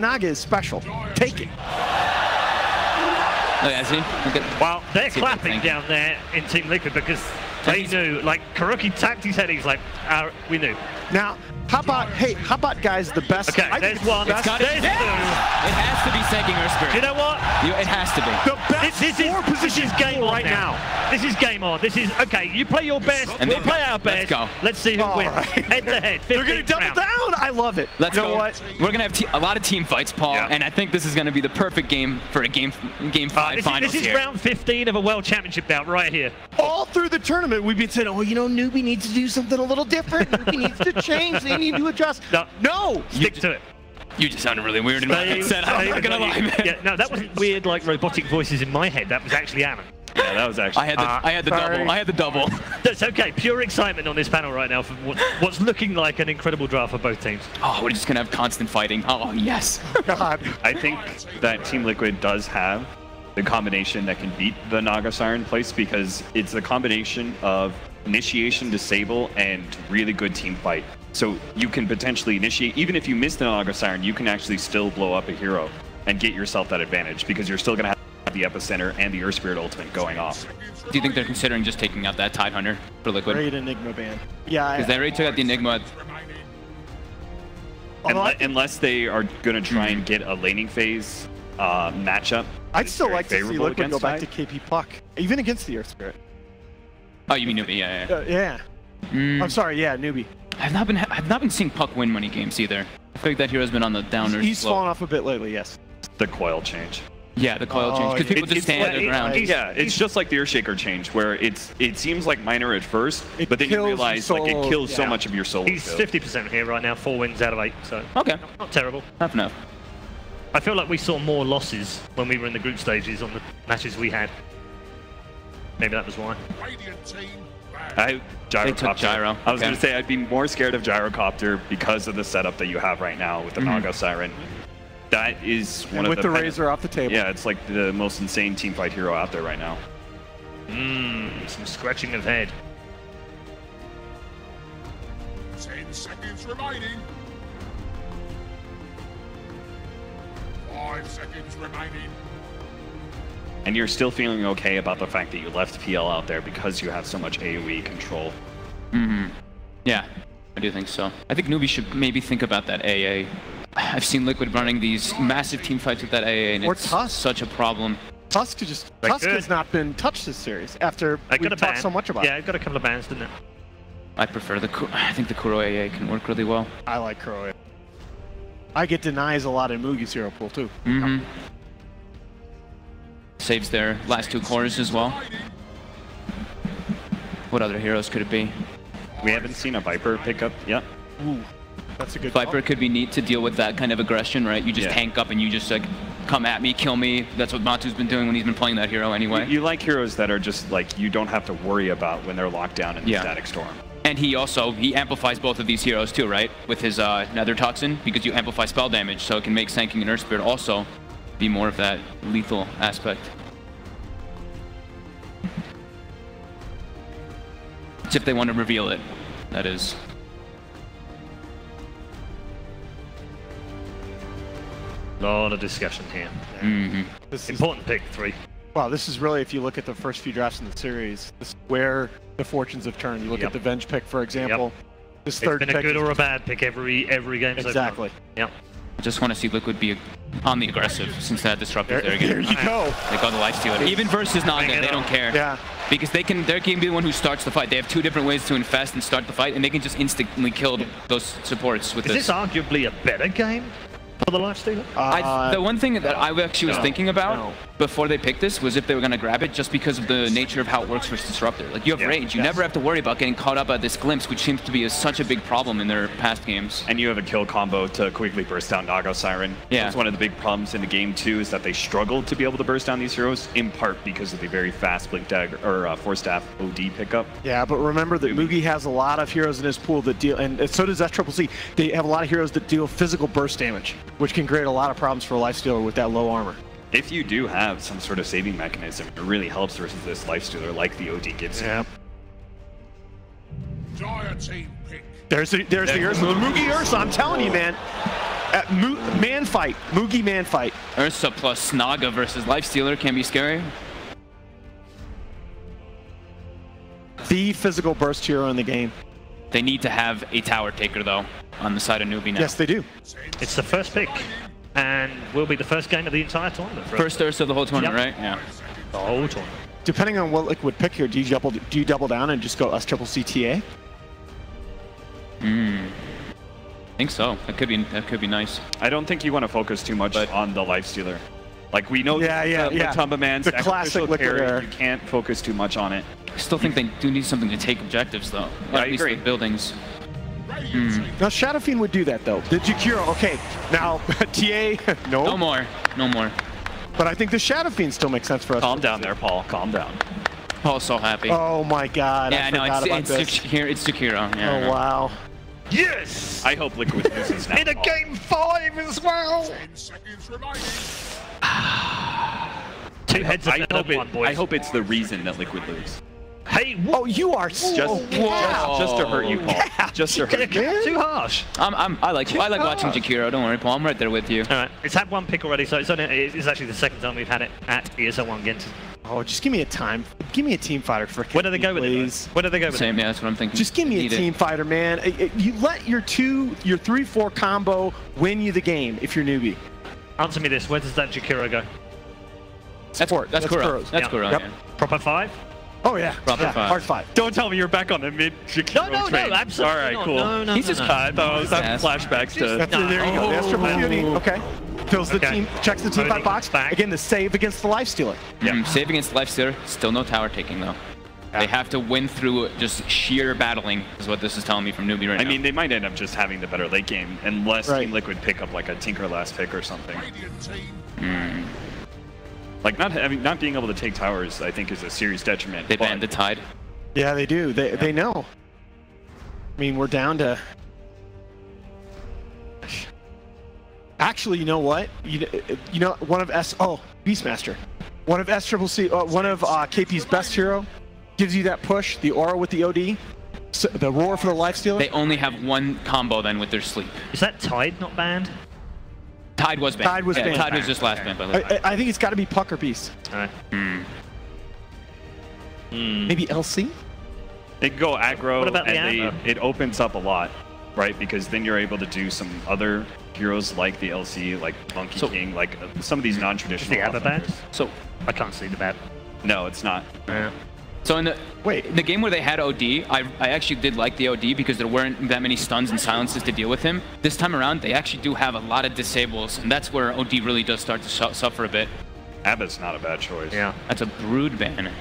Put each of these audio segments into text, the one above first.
Naga is special. Take it. Oh, yeah, see? Okay. Well, they're clapping down there in Team Liquid because they knew, like, Karuki tapped his head, he's like, we knew. Now, how about guys, the best? Okay, there's one. There's two. It has to be Senking or Spirit. You know what? It has to be. The best this is game on right now. This is game on. This is, okay, you play your best, and we'll play our best. Let's go. Let's see who wins. Right. Head to head. They're going to double down. I love it. Let's you go. know what? We're going to have a lot of team fights, Paul, and I think this is going to be the perfect game for a game 5 finals This is here. round 15 of a World Championship bout right here. All through the tournament, we've been saying, oh, you know, Newbee needs to do something a little different. Newbee needs to change. They need to adjust. No. Stick to it. You just sounded really weird in my headset. I'm not going to lie, man. Yeah, no, that wasn't weird like robotic voices in my head. That was actually Alan. Yeah, that was actually. I had the double. I had the double. That's okay. Pure excitement on this panel right now for what's looking like an incredible draft for both teams. Oh, we're just going to have constant fighting. Oh, yes. God. I think that Team Liquid does have the combination that can beat the Naga Siren place because it's a combination of initiation, disable, and really good team fight. So you can potentially initiate, even if you miss the Naga Siren, you can actually still blow up a hero and get yourself that advantage because you're still going to have the Epicenter and the Earth Spirit ultimate going off. Do you think they're considering just taking out that Tide Hunter for Liquid? Great Enigma ban. Yeah. Because they already took out the Enigma. Unless they are going to try and get a laning phase matchup. I'd still like to see Liquid go back Tide. to KP Puck, even against the Earth Spirit. Oh, you mean Newbee? Yeah. Yeah. I'm sorry. Yeah, Newbee. I've not been seeing Puck win many games either. I feel like that hero's been on the downers. He's fallen off a bit lately. Yes. The coil change. Yeah, the coil change. Because people just stand their ground. Yeah, it's just like the Earthshaker change, where it seems like minor at first, but then you realize like it kills so much of your solo. He's 50% here right now, 4 wins out of 8, so okay, not terrible. Not enough. I feel like we saw more losses when we were in the group stages on the matches we had. Maybe that was why. Gyrocopter. Gyro. I was going to say I'd be more scared of Gyrocopter because of the setup that you have right now with the Naga Siren. That is one of the... with the Razor off the table. Yeah, it's like the most insane teamfight hero out there right now. Some scratching of head. 10 seconds remaining. 5 seconds remaining. And you're still feeling okay about the fact that you left PL out there because you have so much AoE control. Yeah, I do think so. I think Newbee should maybe think about that AA. I've seen Liquid running these massive team fights with that AA, and it's such a problem. Tusk has not been touched this series after we talked so much about it. Yeah, it got a couple of bans, didn't it? I prefer I think the Kuro AA can work really well. I like Kuro. I get denies a lot in Mugi's hero pool too. Saves their last 2 cores as well. What other heroes could it be? We haven't seen a Viper pick up yet. Ooh, that's a good Viper could be neat to deal with that kind of aggression, right? You just tank up and you just like come at me, kill me. That's what Matu's been doing when he's been playing that hero anyway. You like heroes that are just like you don't have to worry about when they're locked down in the static storm. And he amplifies both of these heroes too, right? With his Nether Toxin, because you amplify spell damage, so it can make Sanking and Earth Spirit also be more of that lethal aspect. It's if they want to reveal it, that is. A lot of discussion here. This Important pick 3. Wow, this is really, if you look at the first few drafts in the series, this is where the fortunes have turned. You look at the Venge pick, for example. This third pick. It's been a good or a bad pick every game Exactly. so far. Yep. I just want to see Liquid be on the aggressive since that disruptor there again. There you go. They got the lifestealer. Even versus Naga, they don't care. Yeah. Because they can be the one who starts the fight. They have 2 different ways to infest and start the fight, and they can just instantly kill those supports with this. Is this arguably a better game for the lifestealer? The one thing that I actually was thinking about before they picked this was if they were going to grab it, just because of the nature of how it works for Disruptor. Like, you have Rage. You never have to worry about getting caught up at this Glimpse, which seems to be such a big problem in their past games. And you have a kill combo to quickly burst down Naga Siren. Yeah. That's one of the big problems in the game, too, is that they struggle to be able to burst down these heroes, in part because of the very fast Blink Dagger, or Force Staff OD pickup. Yeah, but remember that Mugi has a lot of heroes in his pool that deal, and so does SCCC. They have a lot of heroes that deal physical burst damage, which can create a lot of problems for a lifestealer with that low armor. If you do have some sort of saving mechanism, it really helps versus this lifestealer like the OD gives you. Yeah. Dire team pick. There's the Ursa, the Mugi Ursa, I'm telling you, man. Man fight. Mugi man fight. Ursa plus Naga versus Lifestealer can be scary. The physical burst hero in the game. They need to have a tower taker, though, on the side of Newbee now. Yes, they do. It's the first pick, and will be the first game of the entire tournament. First Ursa of the whole tournament, right? Yeah. The whole tournament. Depending on what Liquid pick here, do you double down and just go us triple CTA? I think so. That could be nice. I don't think you want to focus too much on the Lifestealer. Like, we know Matumba Man's the classic Liquid carry, you can't focus too much on it. I still think they do need something to take objectives, though. I At least agree. the buildings. Now Shadow Fiend would do that though. The Jakiro, okay. Now TA, no. No more. No more. But I think the Shadow Fiend still makes sense for us. Calm down there, Paul. Calm down. Paul's so happy. Oh my God! yeah, I no, forgot about this. it's Jakiro. Yeah, Oh wow! Yes! I hope Liquid loses now. In a game 5 as well! 10 seconds remaining. 2 heads I up one, boys. I hope it's the reason that Liquid lose. Hey, Oh, you are so Just to hurt you, Paul. Just to hurt you. too harsh. I like watching Jakiro. Don't worry, Paul. I'm right there with you. All right, it's had 1 pick already, so it's actually the second time we've had it at ESL One Genting. Oh, just give me a time. Give me a team fighter for. Where do they go with it? Where do they go with Same, it? yeah, that's what I'm thinking. Just give me a Need it. team fighter, man. You let your 3-4 combo win you the game if you're Newbee. Answer me this: where does that Jakiro go? That's Kuro. That's Kuro's. Kuro. Yep. Yeah. Proper 5? Oh yeah, Proper yeah, 5. hard 5. Don't tell me you're back on the mid Jakiro No, train. absolutely All right, not. cool. No, He's just I thought I was having Yes. flashbacks to... There you go. That's triple beauty. Okay. Fills the Okay. team. Checks the team Loading fight box. back. Again, the save against the Lifestealer. Save against Lifestealer. Still no tower taking, though. They have to win through just sheer battling, is what this is telling me from Newbee right now. I mean, they might end up just having the better late game unless Right. Team Liquid pick up like a Tinker last pick or something. Radiant team. Like not being able to take towers, I think, is a serious detriment. they but banned the Tide. Yeah, they do. They know. I mean, we're down to. Actually, you know what? You know one of Beastmaster, one of one of KP's best hero, gives you that push, the aura with the OD, so the roar for the Lifestealer. They only have 1 combo then with their sleep. Is that Tide not banned? Tide was banned. Tide was banned. Tide was just last banned, by the way. I think it's got to be Pucker Beast. All right. Maybe LC. They can go aggro, What about the and aggro? it opens up a lot, right? Because then you're able to do some other heroes like the LC, like Monkey So- King, like some of these Is non-traditional. the Abba banned? So, I can't see the bad. No, it's not. so in the Wait. the game where they had OD, I actually did like the OD because there weren't that many stuns and silences to deal with him. This time around, they actually do have a lot of disables, and that's where OD really does start to suffer a bit. Abba's not a bad choice. Yeah. That's a brood ban.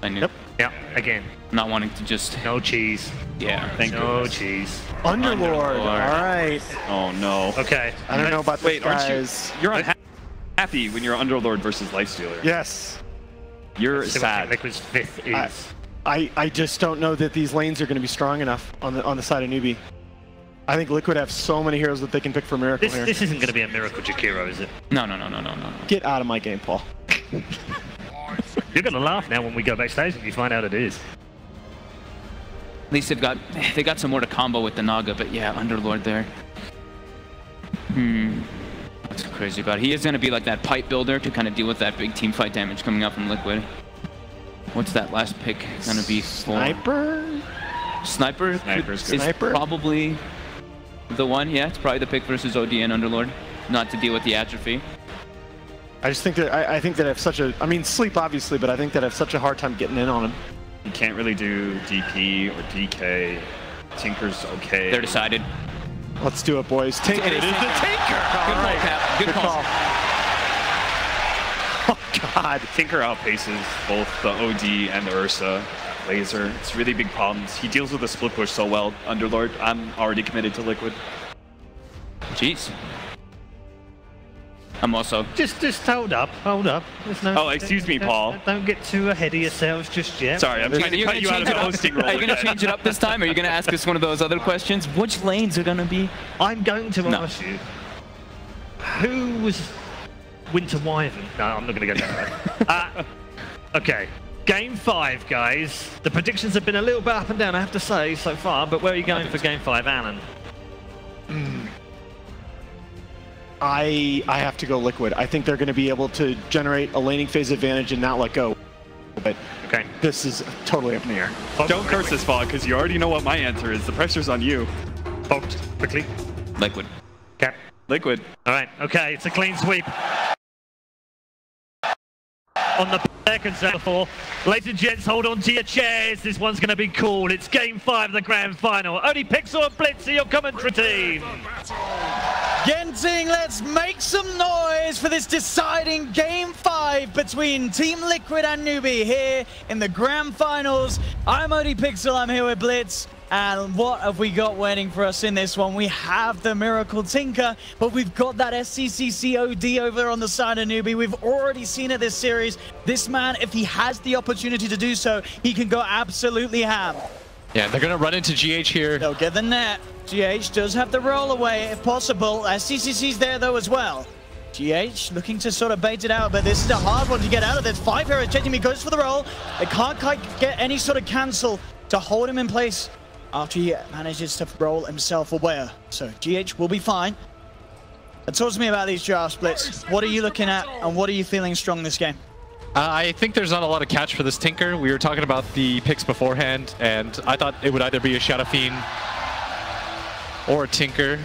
I knew. Yep. Yeah. Again, Not wanting to just, no cheese. yeah. Thank No goodness. cheese. Underlord. All right. Oh no. Okay. I don't know about this, Wait, aren't guys. you? You're unhappy when you're Underlord versus Lifestealer. Yes. You're See what sad. Liquid's 5th is. I just don't know that these lanes are going to be strong enough on the side of Newbee. I think Liquid have so many heroes that they can pick for Miracle here. This isn't going to be a Miracle Jakiro, is it? No. Get out of my game, Paul. You're going to laugh now when we go backstage and you find out it is. At least they got some more to combo with the Naga, but yeah, Underlord there. What's crazy about it? He is going to be like that pipe builder to kind of deal with that big team fight damage coming out from Liquid. What's that last pick going to be for? Sniper? Sniper Sniper's is good. Sniper? probably the one. Yeah, it's probably the pick versus OD and Underlord, not to deal with the atrophy. I just think that I think that I have such a. I mean, sleep obviously, but I think that I have such a hard time getting in on him. You can't really do DP or DK. Tinker's okay. They're decided. Let's do it, boys. Tinker. It is the Tinker. Good call, Cap. Good call. Oh God. Tinker outpaces both the OD and the Ursa. Laser. It's really big problems. He deals with the split push so well. Underlord, I'm already committed to Liquid. Jeez. I'm also. Just hold up. There's no, Oh, excuse me, Paul. Don't get too ahead of yourselves just yet. Sorry, I'm trying to You're cut you out of the hosting role. Are you going to again. change it up this time? Or are you going to ask us one of those other questions? Which lanes are going to be? I'm going to No. ask you, who was Winter Wyvern? No, I'm not going to go down that. Okay, Game 5, guys. The predictions have been a little bit up and down, I have to say, so far, but where are you going for Game 5, Alan? I have to go Liquid. I think they're going to be able to generate a laning phase advantage and not let go. But Okay. this is totally up in the air. Don't curse this, Fog, because you already know what my answer is. The pressure's on you. Fogged quickly. Liquid. Okay. Liquid. All right. Okay. It's a clean sweep. On the player concern for. Ladies and gents, hold on to your chairs. This one's going to be cool. It's game 5 of the grand final. Only Pixel and Blitz are your commentary team. Genting, let's make some noise for this deciding game 5 between Team Liquid and Newbee here in the grand finals. I'm Odie Pixel, I'm here with Blitz. And what have we got waiting for us in this one? We have the Miracle Tinker, but we've got that SCCC OD over there on the side of Newbee. We've already seen it this series. This man, if he has the opportunity to do so, he can go absolutely ham. Yeah, they're going to run into GH here. They'll get the net. GH does have the roll away if possible. SCCC's there though as well. GH looking to sort of bait it out, but this is a hard one to get out of. There's 5 heroes chasing him. He goes for the roll. They can't quite get any sort of cancel to hold him in place after he manages to roll himself away. So GH will be fine. Talk to me about these draft splits. What are you looking at and what are you feeling strong this game? I think there's not a lot of catch for this Tinker. We were talking about the picks beforehand, and I thought it would either be a Shadow Fiend or a Tinker.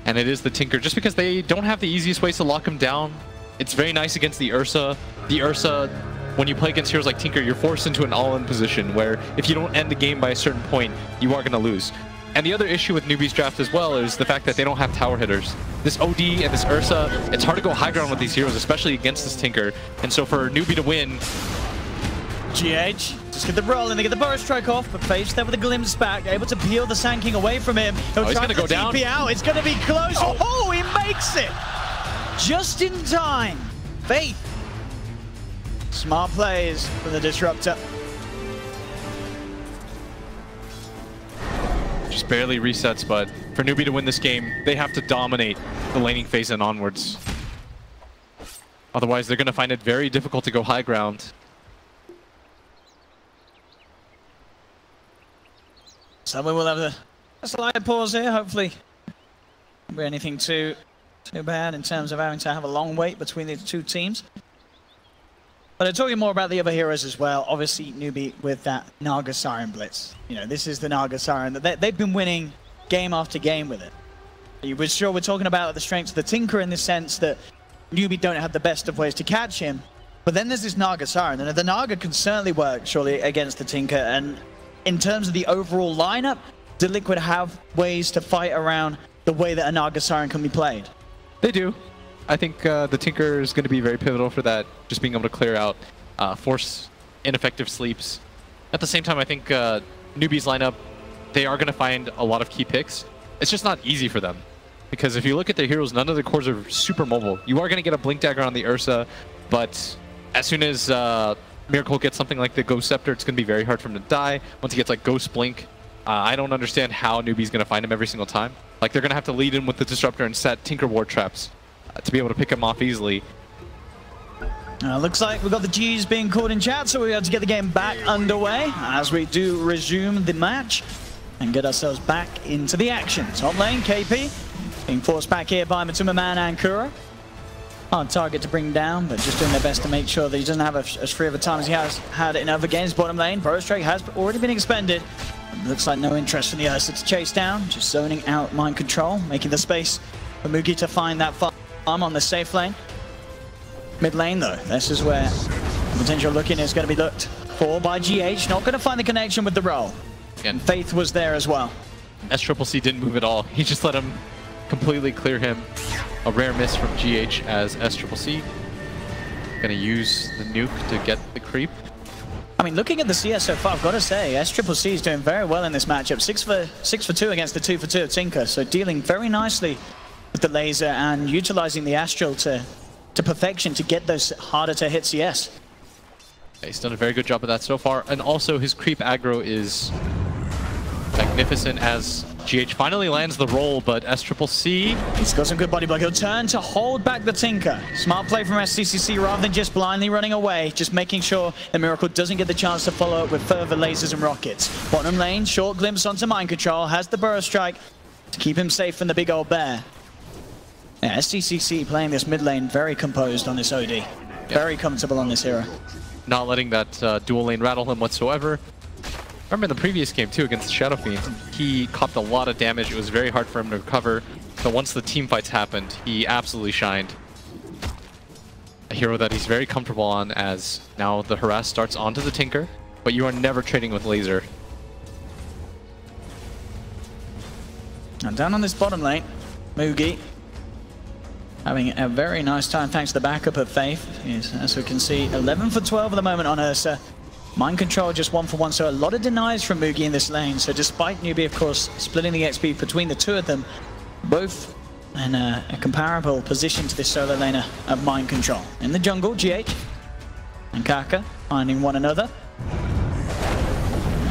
And it is the Tinker, just because they don't have the easiest ways to lock him down. It's very nice against the Ursa. The Ursa, when you play against heroes like Tinker, you're forced into an all-in position where if you don't end the game by a certain point, you are going to lose. And the other issue with Newbee's draft as well is the fact that they don't have tower hitters. This OD and this Ursa, it's hard to go high ground with these heroes, especially against this Tinker. And so for Newbee to win... GH, just get the roll and they get the burst strike off, but Faith's there with a glimpse back, able to peel the Sand King away from him. He'll he's try gonna to go down. TP out. It's going to be close. Oh, he makes it! Just in time. Faith. Smart plays from the Disruptor. Just barely resets, but for Newbee to win this game, they have to dominate the laning phase and onwards. Otherwise, they're going to find it very difficult to go high ground. So we will have a slight pause here, hopefully. Won't be anything too bad in terms of having to have a long wait between the two teams. But I'm talking more about the other heroes as well. Obviously, Newbee with that Naga Siren Blitz. You know, this is the Naga Siren. They've been winning game after game with it. We're sure we're talking about the strengths of the Tinker in the sense that Newbee don't have the best of ways to catch him. But then there's this Naga Siren, and the Naga can certainly work, surely, against the Tinker. And in terms of the overall lineup, do Liquid have ways to fight around the way that a Naga Siren can be played? They do. I think the Tinker is going to be very pivotal for that, just being able to clear out, force ineffective sleeps. At the same time, I think Newbee's lineup, they are going to find a lot of key picks. It's just not easy for them, because if you look at their heroes, none of their cores are super mobile. You are going to get a Blink Dagger on the Ursa, but as soon as Miracle gets something like the Ghost Scepter, it's going to be very hard for him to die. Once he gets like Ghost Blink, I don't understand how Newbee's going to find him every single time. Like, they're going to have to lead in with the Disruptor and set Tinker Ward traps to be able to pick him off easily. Looks like we've got the G's being called in chat, so we have to get the game back underway as we do resume the match and get ourselves back into the action. Top lane, KP being forced back here by Matuma Man and Kuro. Hard target to bring down, but just doing their best to make sure that he doesn't have as free of a time as he has had in other games. Bottom lane, Burrow Strike has already been expended. Looks like no interest from the Ursa to chase down, just zoning out mind control, making the space for Mugi to find that farm on the safe lane. Mid lane though, this is where potential looking is going to be looked for by GH. Not going to find the connection with the roll. And Faith was there as well. SCCC didn't move at all. He just let him completely clear him. A rare miss from GH as SCCC. Gonna use the nuke to get the creep. I mean, looking at the CS so far, I've got to say, SCCC is doing very well in this matchup. 6 for 2 against the 2 for 2 of Tinker, so dealing very nicely with the laser and utilizing the Astral to perfection to get those harder to hit CS. He's done a very good job of that so far, and also his creep aggro is magnificent as GH finally lands the roll, but SCCC... He's got some good body block. He'll turn to hold back the Tinker. Smart play from SCCC rather than just blindly running away, just making sure the Miracle doesn't get the chance to follow up with further lasers and rockets. Bottom lane, short glimpse onto mind control, has the Burrow Strike. to keep him safe from the big old bear. Yeah, SCCC playing this mid lane very composed on this OD. Very comfortable on this hero. Not letting that dual lane rattle him whatsoever. Remember in the previous game too against the Shadow Fiend, he copped a lot of damage. It was very hard for him to recover. But once the team fights happened, he absolutely shined. A hero that he's very comfortable on, as now the harass starts onto the Tinker, but you are never trading with laser. And down on this bottom lane, Mugi having a very nice time thanks to the backup of Faith. He's, as we can see, 11 for 12 at the moment on Ursa. Mind control just 1 for 1, so a lot of denies from Mugi in this lane. So despite Newbee, of course, splitting the XP between the two of them, both in a comparable position to this solo laner of mind control. In the jungle, GH and Kaka finding one another.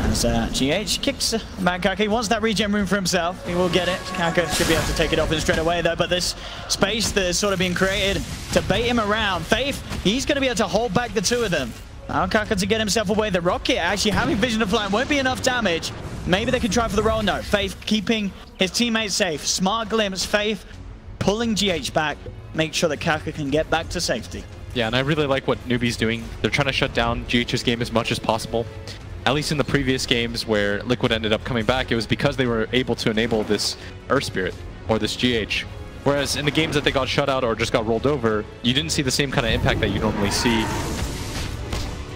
As GH kicks back Kaka, he wants that regen room for himself. He will get it. Kaka should be able to take it off him straight away though, but this space that's sort of being created to bait him around. Faith, he's going to be able to hold back the two of them. Now Kaka to get himself away. The rocket actually having vision of flying won't be enough damage. Maybe they can try for the roll. No, Faith keeping his teammates safe. Smart glimpse, Faith pulling GH back. Make sure that Kaka can get back to safety. Yeah, and I really like what Newbee's doing. They're trying to shut down GH's game as much as possible. At least in the previous games where Liquid ended up coming back, it was because they were able to enable this Earth Spirit or this GH. Whereas in the games that they got shut out or just got rolled over, you didn't see the same kind of impact that you normally see.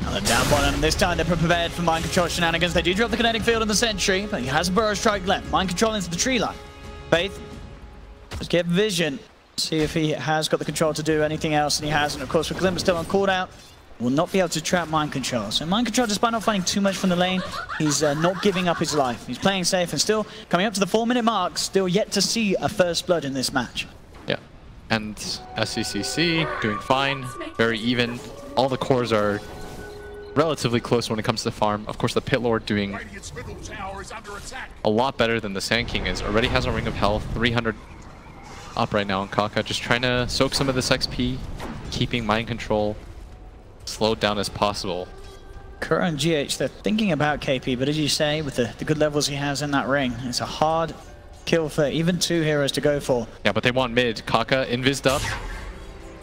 Now they're down bottom. This time they're prepared for mind control shenanigans. They do drop the kinetic field on the sentry, but he has a burrow strike left. Mind control into the tree line. Faith, let's get vision. See if he has got the control to do anything else, and he hasn't. Of course, with Glimmer still on cooldown, will not be able to trap mind control. So mind control, despite not finding too much from the lane, he's not giving up his life. He's playing safe and still coming up to the 4-minute mark, still yet to see a first blood in this match. Yeah, and SCCC doing fine, very even. All the cores are relatively close when it comes to the farm. Of course, the Pit Lord doing a lot better than the Sand King is. Already has a Ring of Health, 300 up right now on Kaka, just trying to soak some of this XP, keeping mind control slowed down as possible. Kuro and GH, they're thinking about KP, but as you say, with the good levels he has in that ring, it's a hard kill for even two heroes to go for. Yeah, but they want mid. Kaka invised up.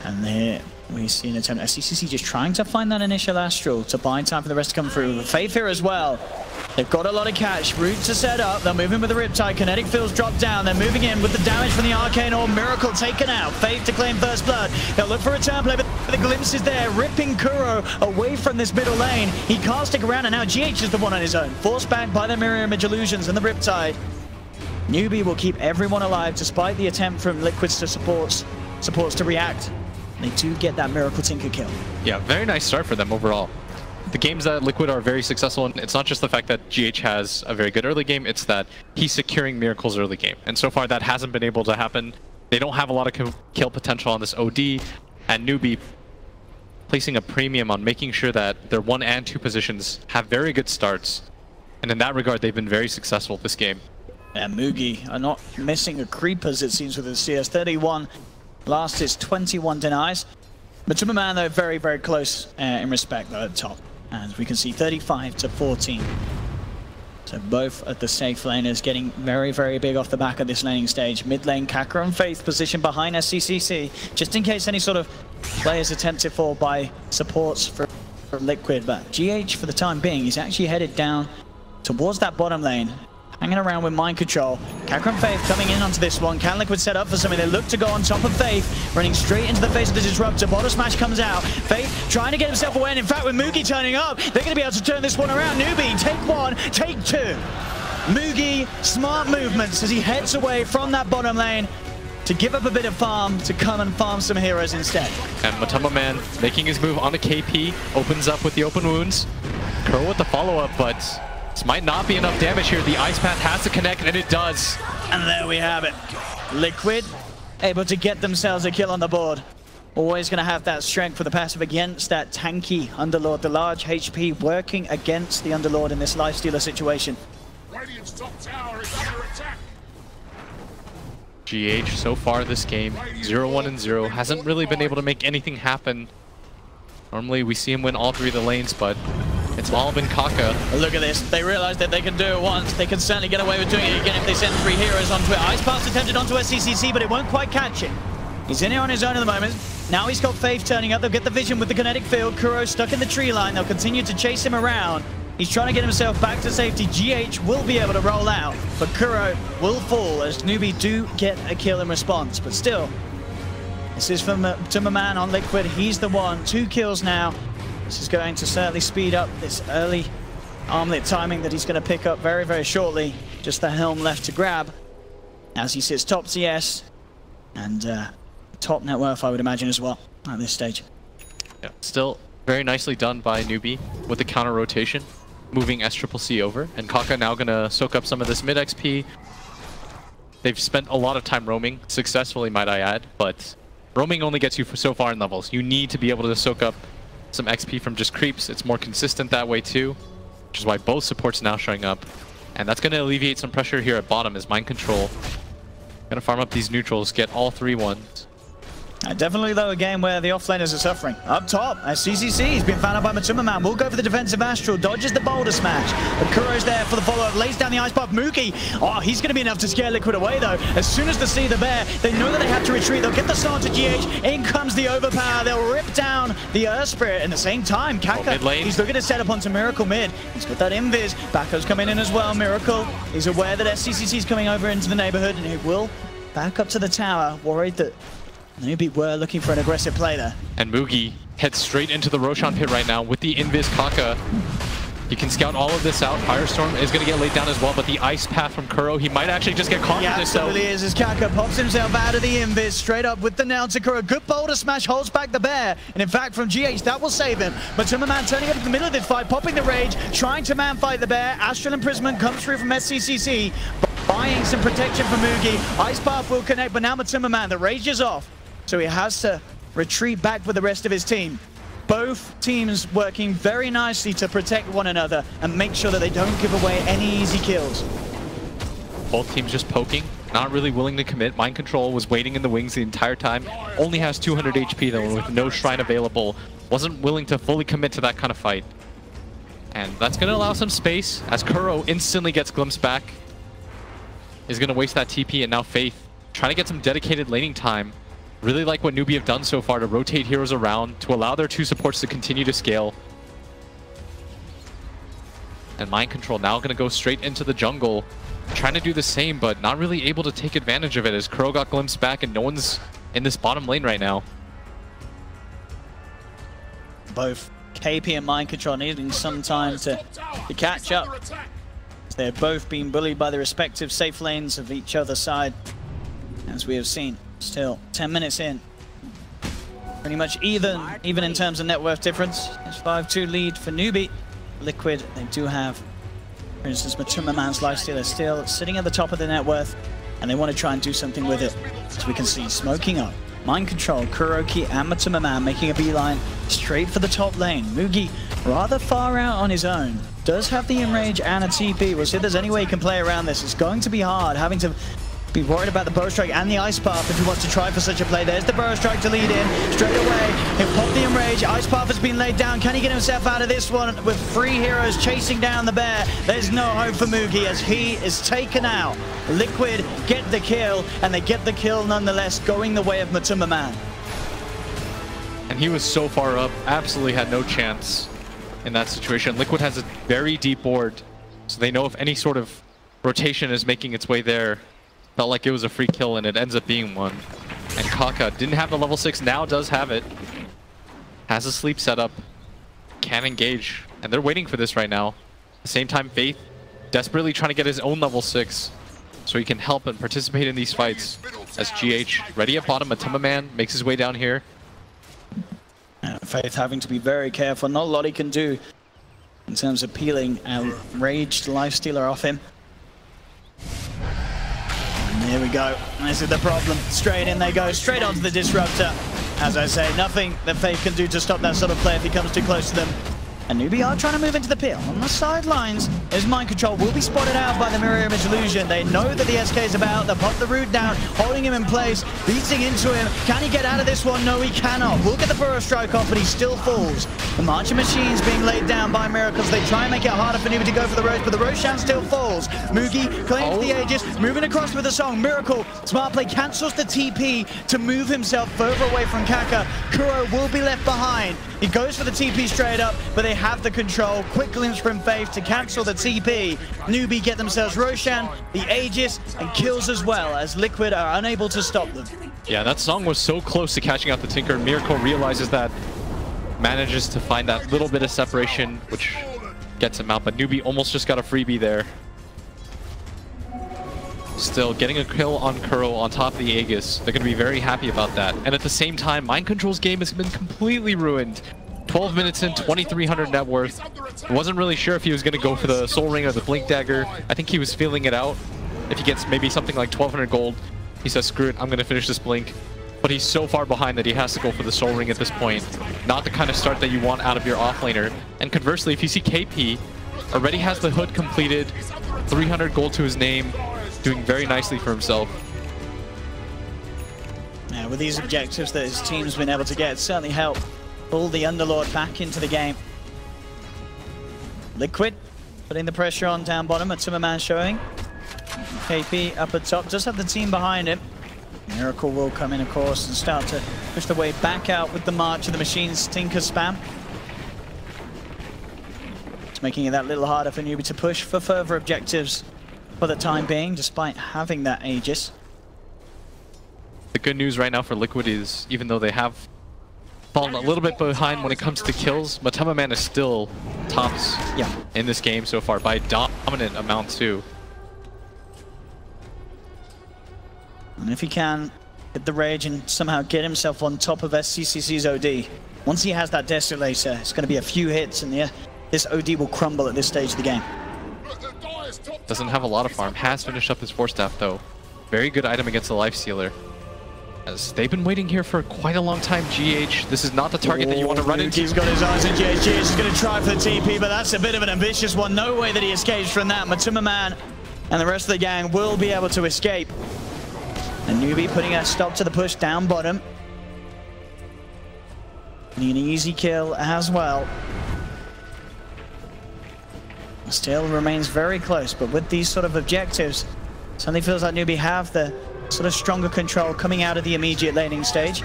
And there we see an attempt. SCCC just trying to find that initial Astral to buy time for the rest to come through. Faith here as well. They've got a lot of catch. Route to set up. They're moving with the Riptide. Kinetic fields drop down. They're moving in with the damage from the Arcane Orb. Miracle taken out. Faith to claim first blood. They'll look for a turn play, but the glimpse is there, ripping Kuro away from this middle lane. He can't stick around, and now GH is the one on his own. Forced back by the Mirror Image Illusions and the Riptide. Newbee will keep everyone alive despite the attempt from Liquids to supports to react. They do get that Miracle Tinker kill. Yeah, very nice start for them overall. The games that Liquid are very successful in, it's not just the fact that GH has a very good early game, it's that he's securing Miracle's early game. And so far that hasn't been able to happen. They don't have a lot of kill potential on this OD, and Newbee placing a premium on making sure that their 1 and 2 positions have very good starts. And in that regard, they've been very successful this game. And Mugi are not missing a creepers, it seems, with the CS 31. Last is 21 denies. But to man, though, very, very close in respect, though, at the top. As we can see, 35 to 14. So both of the safe laners getting very, very big off the back of this laning stage. Mid lane, Kaka and Faith positioned behind SCCC, just in case any sort of players attempted for by supports from Liquid. But GH, for the time being, is actually headed down towards that bottom lane, hanging around with mind control. Kaka and Faith coming in onto this one. Can Liquid set up for something? They look to go on top of Faith, running straight into the face of the Disruptor. Bottle Smash comes out. Faith trying to get himself away, and in fact, with Mugi turning up, they're going to be able to turn this one around. Newbee, take 1, take 2. Mugi, smart movements as he heads away from that bottom lane to give up a bit of farm to come and farm some heroes instead. And Matumba Man making his move on the KP, opens up with the open wounds. Kuro with the follow-up, but this might not be enough damage here. The Ice Path has to connect, and it does. And there we have it. Liquid able to get themselves a kill on the board. Always going to have that strength for the passive against that tanky Underlord. The large HP working against the Underlord in this Lifestealer situation. Radiant's top tower is under attack. GH so far this game, 0-1-0, hasn't really been able to make anything happen. Normally we see him win all 3 of the lanes, but It's all been Kaka. Look at this. They realize that they can do it once. They can certainly get away with doing it again if they send 3 heroes onto it. Ice Pass attempted onto SCCC, but it won't quite catch him. He's in here on his own at the moment. Now he's got Faith turning up. They'll get the vision with the kinetic field. Kuro stuck in the tree line. They'll continue to chase him around. He's trying to get himself back to safety. GH will be able to roll out, but Kuro will fall as Newbee do get a kill in response. But still, this is from Matumbaman on Liquid. He's the one. 2 kills now. This is going to certainly speed up this early armlet timing that he's going to pick up very, very shortly. Just the helm left to grab as he sits top CS and top net worth, I would imagine, as well at this stage. Yeah, still very nicely done by Newbee with the counter rotation, moving SCCC over, and Kaka now gonna soak up some of this mid XP. They've spent a lot of time roaming, successfully might I add, but roaming only gets you so far in levels. You need to be able to soak up some XP from just creeps. It's more consistent that way too, which is why both supports now showing up. And that's gonna alleviate some pressure here at bottom as Mind Control gonna farm up these neutrals, get all 3 ones. Definitely, though, a game where the offlaners are suffering. Up top, CCC, he's been found out by Matumbaman. Will go for the defensive Astral, dodges the boulder smash. But Kuro's there for the follow-up, lays down the ice buff. Mookie, oh, he's going to be enough to scare Liquid away, though. As soon as they see the bear, they know that they have to retreat. They'll get the start to GH. In comes the overpower. They'll rip down the Earth Spirit. At the same time, Kaka, he's looking to set up onto Miracle mid. He's got that invis. Backo's coming in as well. Miracle is aware that SCCC is coming over into the neighborhood, and he will back up to the tower, worried that Newbee were looking for an aggressive play there. And Mugi heads straight into the Roshan pit right now with the Invis Kaka. You can scout all of this out. Firestorm is going to get laid down as well, but the ice path from Kuro, he might actually just get caught with this. Absolutely is, as Kaka pops himself out of the Invis, straight up with the nail to Kuro. Good boulder smash, holds back the bear, and in fact from GH, that will save him. But Matumbaman turning up in the middle of this fight, popping the rage, trying to man fight the bear. Astral Imprisonment comes through from SCCC, buying some protection from Mugi. Ice path will connect, but now Matumbaman, the rage is off. So he has to retreat back with the rest of his team. Both teams working very nicely to protect one another and make sure that they don't give away any easy kills. Both teams just poking, not really willing to commit. Mind Control was waiting in the wings the entire time. Only has 200 HP though, with no shrine available. Wasn't willing to fully commit to that kind of fight. And that's going to allow some space as Kuro instantly gets glimpsed back. Is going to waste that TP, and now Faith trying to get some dedicated laning time. Really like what Newbee have done so far to rotate heroes around to allow their 2 supports to continue to scale. And Mind Control now going to go straight into the jungle, trying to do the same, but not really able to take advantage of it as Kuro got glimpsed back and no one's in this bottom lane right now. Both KP and Mind Control needing some time to catch up. They've both been bullied by the respective safe lanes of each other's side, as we have seen. Still, 10 minutes in. Pretty much even in terms of net worth difference. It's 5-2 lead for Newbee. Liquid, they do have, for instance, Matumbaman's lifestealer still sitting at the top of the net worth, and they want to try and do something with it. As we can see, smoking up. Mind Control, Kuroki and Matumbaman making a beeline straight for the top lane. Mugi rather far out on his own. Does have the enrage and a TP. We'll see if there's any way he can play around this. It's going to be hard, having to be worried about the bow strike and the ice path if he wants to try for such a play. There's the bow strike to lead in straight away. He'll pop the enrage. Ice path has been laid down. Can he get himself out of this one with 3 heroes chasing down the bear? There's no hope for Mugi as he is taken out. Liquid get the kill, and they get the kill nonetheless, going the way of Matumbaman. And he was so far up, absolutely had no chance in that situation. Liquid has a very deep board, so they know if any sort of rotation is making its way there. Felt like it was a free kill, and it ends up being one. And Kaka didn't have the level 6, now does have it. Has a sleep setup, can engage, and they're waiting for this right now. At the same time, Faith desperately trying to get his own level 6 so he can help and participate in these fights. As GH ready at bottom, Matumbaman makes his way down here. Faith having to be very careful. Not a lot he can do in terms of peeling a raged lifestealer off him. And here we go. This is the problem. Straight in they go, straight onto the Disruptor. As I say, nothing that Faith can do to stop that sort of play if he comes too close to them. And Newbee are trying to move into the pit on the sidelines. His mind control will be spotted out by the mirror image illusion. They know that the SK is about. They pop the root down, holding him in place, beating into him. Can he get out of this one? No, he cannot. We'll get the burrow strike off, but he still falls. The marching machines being laid down by Miracles. They try and make it harder for Newbee to go for the Rosh, but the Roshan still falls. Mugi claims the Aegis, moving across with the song. Miracle, smart play, cancels the TP to move himself further away from Kaka. Kuro will be left behind. He goes for the TP straight up, but they have the control. Quick glimpse from Faith to cancel the TP. Newbee get themselves Roshan, the Aegis, and kills as well, as Liquid are unable to stop them. Yeah, that song was so close to catching out the Tinker. Miracle realizes that, manages to find that little bit of separation, which gets him out, but Newbee almost just got a freebie there. Still getting a kill on Kuro on top of the Aegis. They're going to be very happy about that. And at the same time, Mind Control's game has been completely ruined. 12 minutes in, 2,300 net worth. Wasn't really sure if he was going to go for the Soul Ring or the Blink Dagger. I think he was feeling it out. If he gets maybe something like 1,200 gold, he says, screw it, I'm going to finish this Blink. But he's so far behind that he has to go for the Soul Ring at this point. Not the kind of start that you want out of your offlaner. And conversely, if you see KP, already has the hood completed, 300 gold to his name, doing very nicely for himself. Yeah, with these objectives that his team's been able to get, it certainly helped pull the Underlord back into the game. Liquid putting the pressure on down bottom, a Timmerman showing. KP up at top, just have the team behind him. Miracle will come in, of course, and start to push the way back out with the March of the Machines Tinker spam. It's making it that little harder for Newbee to push for further objectives for the time being, despite having that Aegis. The good news right now for Liquid is, even though they have fallen a little bit behind when it comes to kills, Matema Man is still tops in this game so far by a dominant amount too. And if he can hit the rage and somehow get himself on top of SCCC's OD, once he has that Desolator, it's going to be a few hits and this OD will crumble at this stage of the game. Doesn't have a lot of farm, has finished up his Force Staff though. Very good item against the Life Stealer. As they've been waiting here for quite a long time, GH. This is not the target that you want to run into. He's got his eyes on GH. GH is going to try for the TP, but that's a bit of an ambitious one. No way that he escapes from that. Matuma Man and the rest of the gang will be able to escape. And Newbee putting a stop to the push down bottom. Need an easy kill as well. Still remains very close, but with these sort of objectives, suddenly feels like Newbee have the sort of stronger control coming out of the immediate laning stage.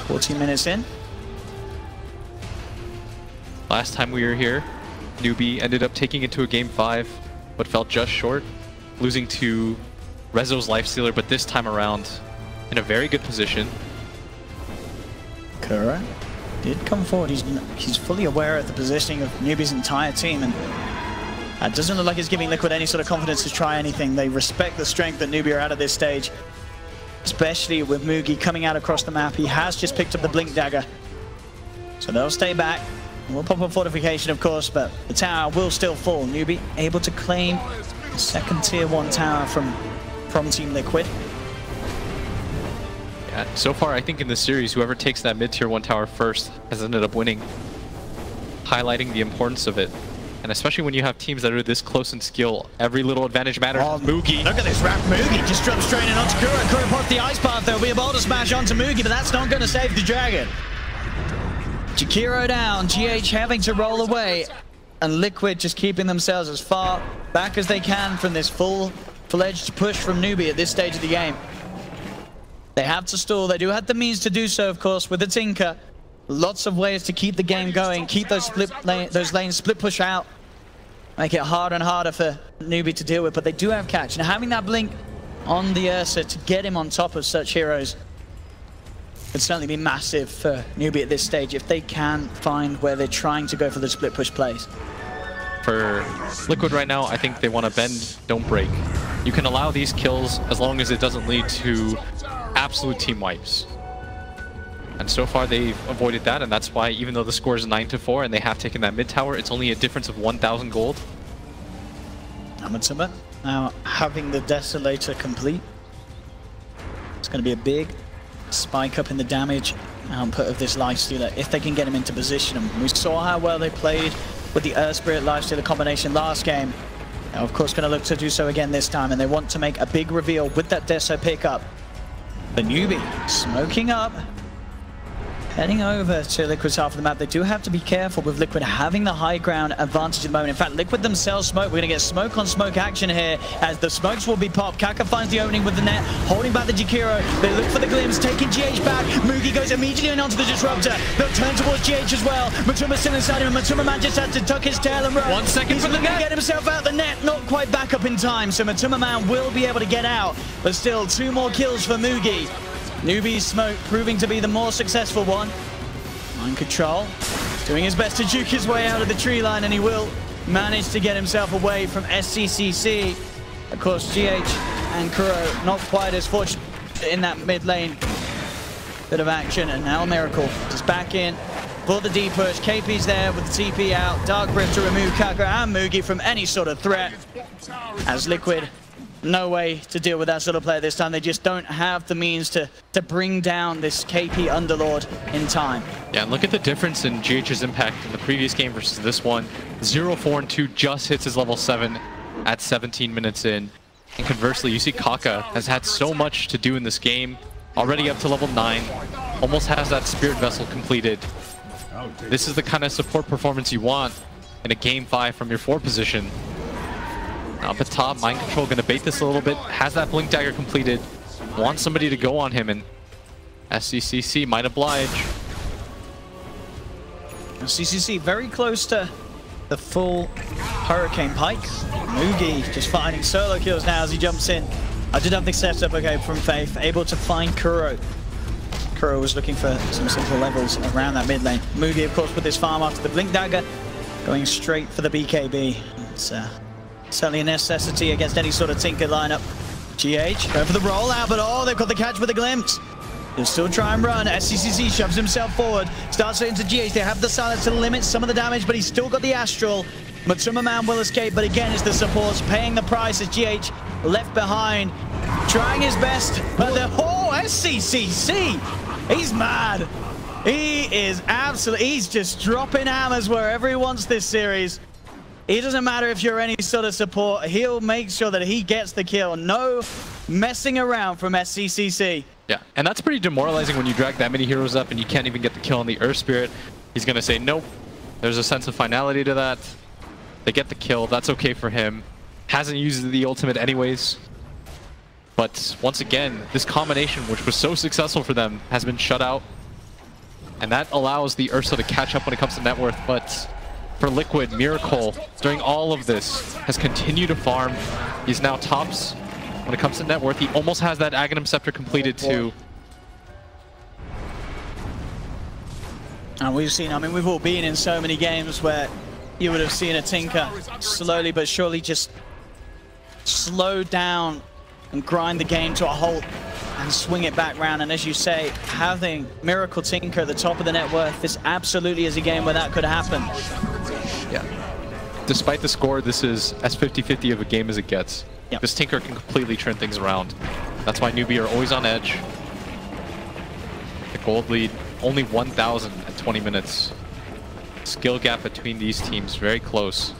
14 minutes in. Last time we were here, Newbee ended up taking it to a game 5, but fell just short, losing to Rezo's Lifestealer, but this time around in a very good position. Kura did come forward. He's fully aware of the positioning of Newbee's entire team, and it doesn't look like it's giving Liquid any sort of confidence to try anything. They respect the strength that Newbee are at this stage, especially with Mugi coming out across the map. He has just picked up the Blink Dagger, so they'll stay back. We'll pop a fortification, of course, but the tower will still fall. Newbee able to claim the second tier 1 tower from Team Liquid. Yeah, so far, I think in this series, whoever takes that mid-tier 1 tower first has ended up winning, highlighting the importance of it. And especially when you have teams that are this close in skill, every little advantage matters. Oh, Mugi. Look at this rap. Mugi just drops straight in onto Kura. Kura pops the ice path. There'll be a boulder smash onto Mugi, but that's not going to save the dragon. Jakiro down. GH having to roll away. And Liquid just keeping themselves as far back as they can from this full-fledged push from Newbee at this stage of the game. They have to stall. They do have the means to do so, of course, with the Tinker. Lots of ways to keep the game going, keep those lanes split push out, make it harder and harder for Newbee to deal with, but they do have catch. And having that blink on the Ursa to get him on top of such heroes could certainly be massive for Newbee at this stage if they can find where they're trying to go for the split push plays. For Liquid right now, I think they want to bend, don't break. You can allow these kills as long as it doesn't lead to absolute team wipes. And so far they've avoided that, and that's why even though the score is 9-4 and they have taken that mid tower, it's only a difference of 1,000 gold. Amatsuma now having the Desolator complete. It's going to be a big spike up in the damage output of this Lifestealer if they can get him into position. And we saw how well they played with the Earth Spirit Lifestealer combination last game. Now, of course, going to look to do so again this time, and they want to make a big reveal with that Deso pickup. The Newbee smoking up, heading over to Liquid's half of the map. They do have to be careful with Liquid having the high ground advantage at the moment. In fact, Liquid themselves smoke. We're going to get smoke on smoke action here as the smokes will be popped. Kaka finds the opening with the net, holding back the Jakiro. They look for the glimpse, taking GH back. Mugi goes immediately in onto the Disruptor. They'll turn towards GH as well. Matuma's still inside him, and Matuma Man just had to tuck his tail and run. 1 second for the net. Get himself out the net, not quite back up in time, so Matuma Man will be able to get out, but still 2 more kills for Mugi. Newbee's smoke proving to be the more successful one. Mind control, doing his best to juke his way out of the tree line, and he will manage to get himself away from SCCC. Of course, GH and Kuro not quite as fortunate in that mid lane bit of action, and now Miracle is back in for the D push. KP's there with the TP out, Dark Rift to remove Kaka and Mugi from any sort of threat, as Liquid no way to deal with that sort of player this time. They just don't have the means to bring down this KP Underlord in time. Yeah, and look at the difference in GH's impact in the previous game versus this one. 0-4-2 just hits his level 7 at 17 minutes in. And conversely, you see Kaka has had so much to do in this game. Already up to level 9. Almost has that Spirit Vessel completed. This is the kind of support performance you want in a game 5 from your 4 position. Up at top, Mind Control going to bait this a little bit. Has that Blink Dagger completed. Wants somebody to go on him, and SCCC might oblige. CCC very close to the full Hurricane Pike. Mugi just finding solo kills now as he jumps in. I did have the setup okay from Faith, able to find Kuro. Kuro was looking for some simple levels around that mid lane. Mugi, of course, with his farm after the Blink Dagger, going straight for the BKB. It's certainly a necessity against any sort of Tinker lineup. GH going for the rollout, but oh, they've got the catch with a glimpse. He'll still try and run. SCCC shoves himself forward, starts it into GH. They have the silence to limit some of the damage, but he's still got the Astral. Matsuma Man will escape, but again, it's the supports paying the price as GH left behind, trying his best. But the SCCC, he's mad. He is absolutely, he's just dropping hammers wherever he wants this series. It doesn't matter if you're any sort of support, he'll make sure that he gets the kill. No messing around from SCCC. Yeah, and that's pretty demoralizing when you drag that many heroes up and you can't even get the kill on the Earth Spirit. He's going to say, nope. There's a sense of finality to that. They get the kill. That's okay for him. Hasn't used the ultimate anyways. But once again, this combination, which was so successful for them, has been shut out. And that allows the Ursa to catch up when it comes to net worth. But for Liquid, Miracle, during all of this, has continued to farm. He's now tops when it comes to net worth. He almost has that Aghanim Scepter completed too. And we've seen, I mean, we've all been in so many games where you would have seen a Tinker slowly but surely just slow down and grind the game to a halt and swing it back round. And as you say, having Miracle Tinker at the top of the net worth, this absolutely is a game where that could happen. Yeah. Despite the score, this is as 50-50 of a game as it gets. Yep. This Tinker can completely turn things around. That's why Newbee are always on edge. The gold lead, only 1,000 at 20 minutes. Skill gap between these teams, very close.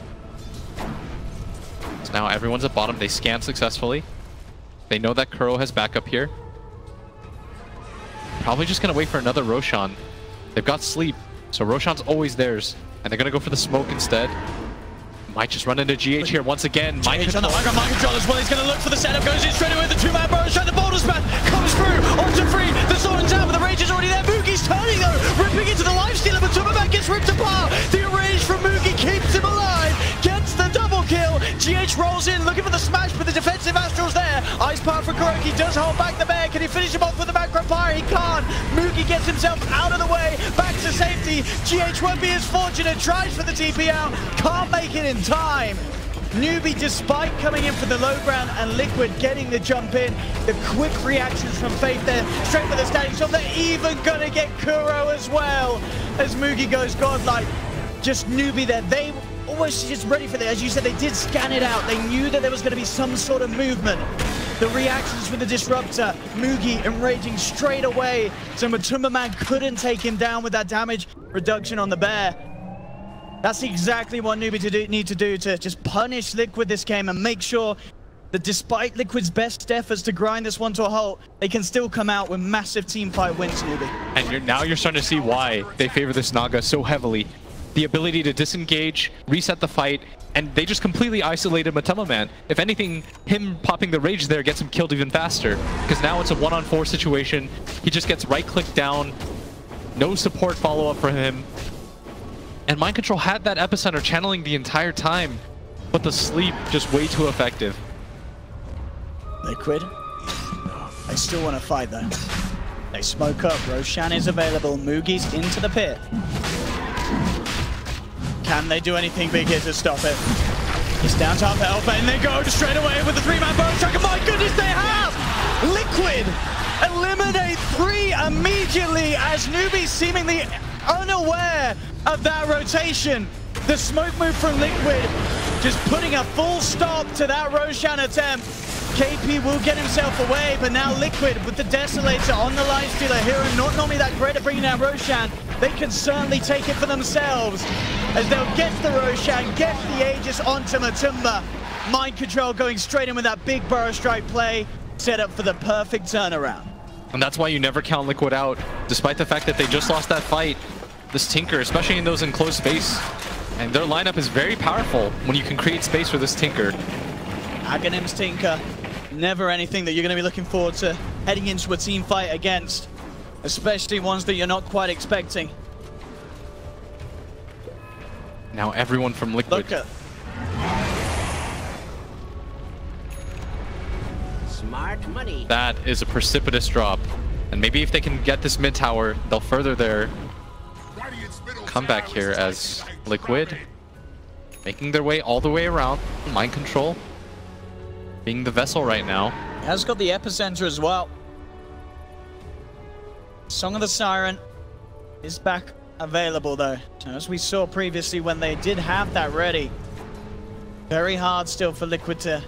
So now everyone's at bottom. They scan successfully. They know that Kuro has backup here. Probably just going to wait for another Roshan. They've got sleep, so Roshan's always theirs. And they're going to go for the smoke instead. Might just run into GH here once again. Mind control as well. He's going to look for the setup. Goes in straight away with the 2-man burrow shot. The boulders back. Comes through. Onto free. The sword and down, but the rage is already there. Mugi's turning though. Ripping into the lifestealer, but Tumaman gets ripped apart. The rage from Mugi keeps him alive. Gets the double kill. GH rolls in looking for the smash, but the defensive Astral's there. Ice Power for Kuroki does hold back the bear. Can he finish him off with the macro fire? He can't. Mugi gets himself out of the way. Back to safety. GH won't be as fortunate. Tries for the TP out. Can't make it in time. Newbee, despite coming in for the low ground and Liquid getting the jump in, the quick reactions from Faith there, straight for the standing shot. They're even gonna get Kuro as well as Mugi goes godlike. Just Newbee there. They almost just ready for that. As you said, they did scan it out. They knew that there was going to be some sort of movement. The reactions from the Disruptor, Mugi enraging straight away, so Matumba Man couldn't take him down with that damage reduction on the bear. That's exactly what Newbee need to do to just punish Liquid this game and make sure that despite Liquid's best efforts to grind this one to a halt, they can still come out with massive team fight wins, Newbee. And now you're starting to see why they favor this Naga so heavily. The ability to disengage, reset the fight, and they just completely isolated Matema Man. If anything, him popping the rage there gets him killed even faster, because now it's a 1-on-4 situation. He just gets right-click down, no support follow-up for him. And Mind Control had that epicenter channeling the entire time, but the sleep just way too effective. Liquid, they still want to fight though. They smoke up, Roshan is available, Mugi's into the pit. Can they do anything big here to stop it? He's down to half health, and they go straight away with the 3-man burrow strike, and my goodness, they have! Liquid eliminate 3 immediately as Newbee seemingly unaware of that rotation. The smoke move from Liquid just putting a full stop to that Roshan attempt. KP will get himself away, but now Liquid with the Desolator on the Lifestealer hero, not normally that great at bringing down Roshan, they can certainly take it for themselves as they'll get the Roshan, get the Aegis onto Matumba. Mind Control going straight in with that big burrow strike play, set up for the perfect turnaround. And that's why you never count Liquid out, despite the fact that they just lost that fight. This Tinker, especially in those enclosed space, and their lineup is very powerful when you can create space for this Tinker. Aghanim's Tinker, never anything that you're going to be looking forward to heading into a team fight against, especially ones that you're not quite expecting. Now everyone from Liquid. Look at smart money. That is a precipitous drop. And maybe if they can get this mid tower, they'll further their comeback here as Liquid making their way all the way around. Mind Control being the vessel right now. Has got the epicenter as well. Song of the Siren is back available though. So as we saw previously when they did have that ready, very hard still for Liquid to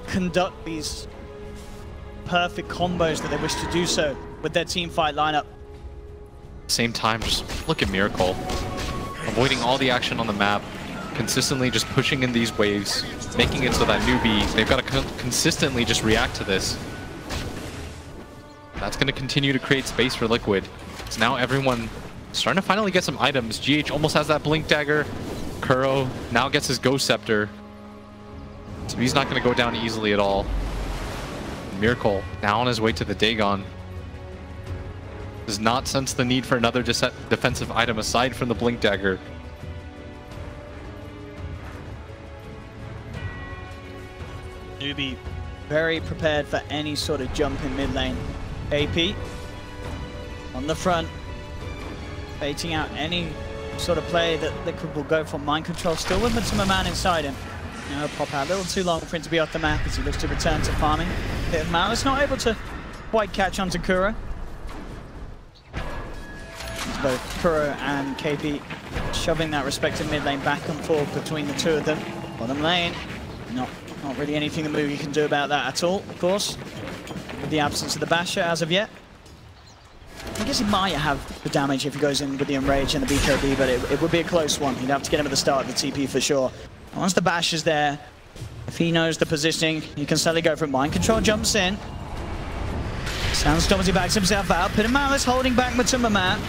conduct these perfect combos that they wish to do so with their team fight lineup. Same time, just look at Miracle. Avoiding all the action on the map, consistently just pushing in these waves, making it so that Newbee, they've got to consistently just react to this. That's going to continue to create space for Liquid. So now everyone starting to finally get some items. GH almost has that Blink Dagger. Kuro now gets his Ghost Scepter. So he's not going to go down easily at all. Miracle now on his way to the Dagon. Does not sense the need for another defensive item aside from the Blink Dagger. Newbee very prepared for any sort of jump in mid lane. AP on the front, baiting out any sort of play that Liquid will go for. Mind Control still with Matuma Man inside him. Now pop out a little too long for him to be off the map as he looks to return to farming. Bit of Malice not able to quite catch onto Kuro. Both Kuro and KP shoving that respective mid lane back and forth between the two of them. Bottom lane, not really anything the Mugi can do about that at all, of course, with the absence of the Basher as of yet. I guess he might have the damage if he goes in with the Enrage and the BKB, but it would be a close one. He'd have to get him at the start of the TP for sure. Once the Basher's there, if he knows the positioning, he can suddenly go for it. Mind Control jumps in. Sandstorms, he backs himself out. Pit of Malice holding back Matuma Man.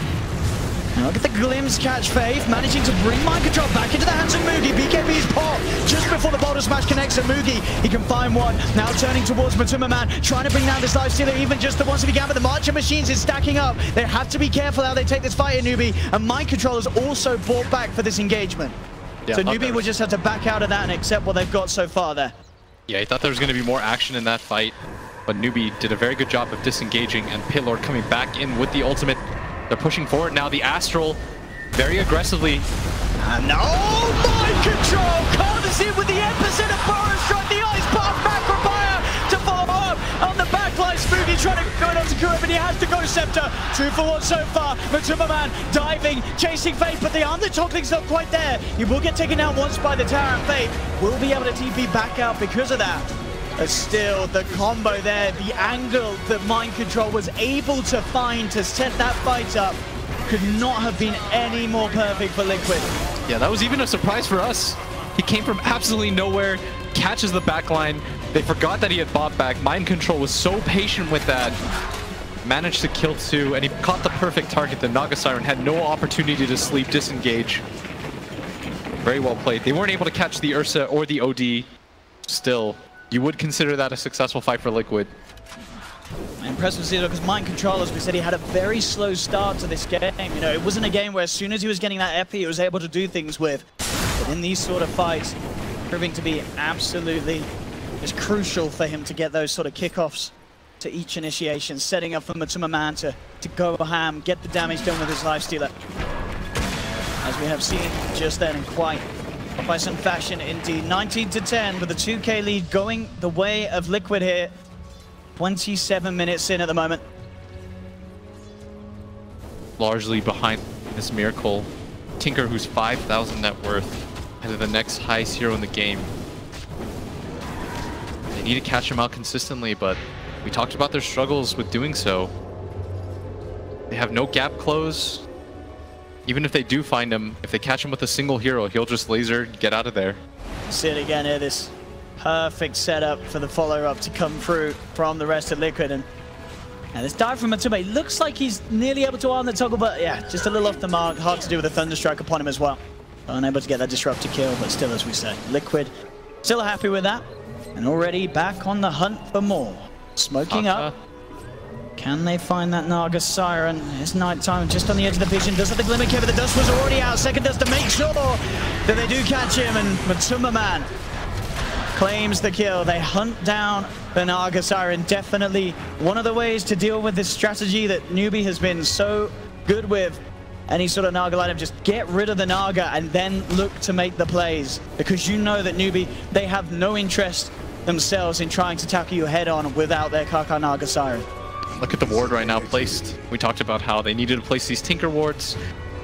Now look at the glimpse catch Faith, managing to bring Mind Control back into the hands of Mugi. BKB's pop just before the Boulder Smash connects at Mugi. He can find one. Now turning towards Matuma Man, trying to bring down this Lifestealer, even just the ones that began, but the Marcher Machines is stacking up. They have to be careful how they take this fight in Newbee, and Mind Control is also brought back for this engagement. Yeah, so Newbee will just have to back out of that and accept what they've got so far there. Yeah, he thought there was going to be more action in that fight, but Newbee did a very good job of disengaging, and Pitlord coming back in with the ultimate. They're pushing forward now. The Astral very aggressively. And Mind Control comes in with the epicenter burrow strike, the ice path back from Fire to follow up on the backline. Spooky trying to go down to Kuro, but he has to go Scepter. 2 for 1 so far. Matuma Man diving, chasing Fate, but the undertockling's not quite there. He will get taken down once by the tower, and Fate will be able to TP back out because of that. But still, the combo there, the angle that Mind Control was able to find to set that fight up could not have been any more perfect for Liquid. Yeah, that was even a surprise for us. He came from absolutely nowhere, catches the backline. They forgot that he had bought back. Mind Control was so patient with that. Managed to kill 2, and he caught the perfect target. The Naga Siren had no opportunity to sleep, disengage. Very well played. They weren't able to catch the Ursa or the OD. Still, you would consider that a successful fight for Liquid. Impressive Zero, because Mind Control, as we said, he had a very slow start to this game. You know, it wasn't a game where as soon as he was getting that epi, he was able to do things with. But in these sort of fights, proving to be absolutely just crucial for him to get those sort of kickoffs to each initiation, setting up for Matuma Man to go ham, get the damage done with his Lifestealer. As we have seen just then in quite some fashion indeed. 19-10 with the 2K lead going the way of Liquid here. 27 minutes in at the moment. Largely behind this Miracle. Tinker, who's 5,000 net worth, and the next highest hero in the game. They need to catch him out consistently, but we talked about their struggles with doing so. They have no gap close. Even if they do find him, if they catch him with a single hero, he'll just laser, get out of there. See it again here, this perfect setup for the follow-up to come through from the rest of Liquid. And this dive from Matuma, it looks like he's nearly able to arm the toggle, but yeah, just a little off the mark. Hard to do with a Thunderstrike upon him as well. Unable to get that disruptor kill, but still, as we say, Liquid still happy with that. And already back on the hunt for more. Smoking up. Can they find that Naga Siren? It's nighttime, just on the edge of the vision. Does have the glimmer kill, but the dust was already out. Second dust to make sure that they do catch him, and Matuma Man claims the kill. They hunt down the Naga Siren. Definitely one of the ways to deal with this strategy that Newbee has been so good with. Any sort of Naga lineup, just get rid of the Naga and then look to make the plays. Because you know that Newbee, they have no interest themselves in trying to tackle you head on without their Kaka Naga Siren. Look at the ward right now placed. We talked about how they needed to place these Tinker wards.